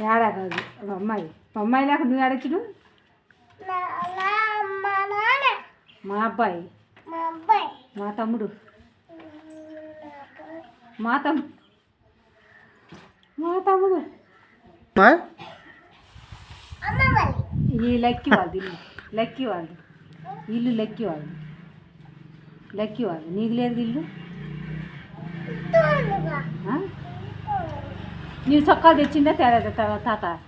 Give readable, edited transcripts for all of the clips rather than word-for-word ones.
ఏడా కాదు మా అమ్మాయి లేక నువ్వు ఏడొచ్చుడు మా అబ్బాయి మా తమ్ముడు మా తమ్ముడు ఈ లక్కీ వాళ్ళు ఇల్లు లక్కీ వాళ్ళు నీకు లేదు ఇల్లు నీవు చొక్కాలు తెచ్చిందా తేలేదా తాత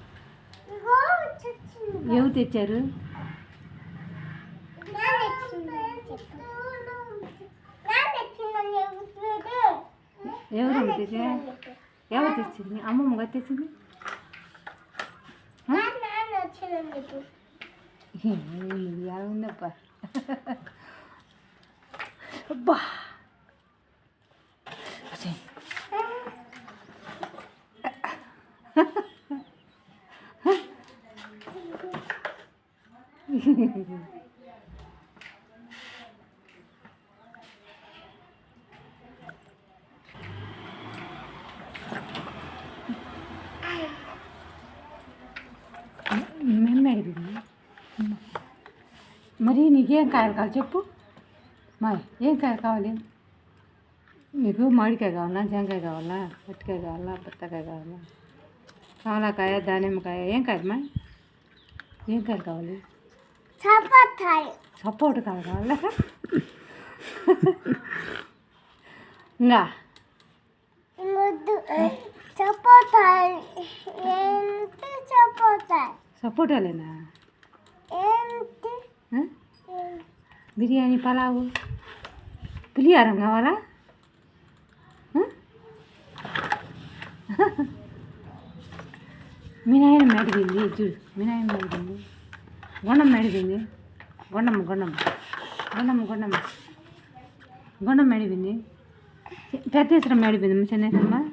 ఎవరు తెచ్చారు ఎవరు తెచ్చింది అమ్మమ్మ తెచ్చింది ఉందప్ప అబ్బా మరి నీకేం కాయలు కావాలి చెప్పు మా ఏం కాయలు కావాలి నీకు మామిడికాయ కావాలా జాంకాయ కావాలా పట్టికాయ కావాలా బత్తాకాయ కావాలా కమలాకాయ దానిమ్మకాయ ఏం కాయమ్మా ఏం కాయలు కావాలి సపోర్ట్ కావాలా ఇంకా సపోటాలేనా బిర్యానీ పలావు పులిహారం కావాలా మీ నాయన మెడిగింది చూడు మీ నాయన మెడిగింది గొండం మెడిగింది గొండం మెడిగింది పెద్ద మెడిపోయింది చిన్న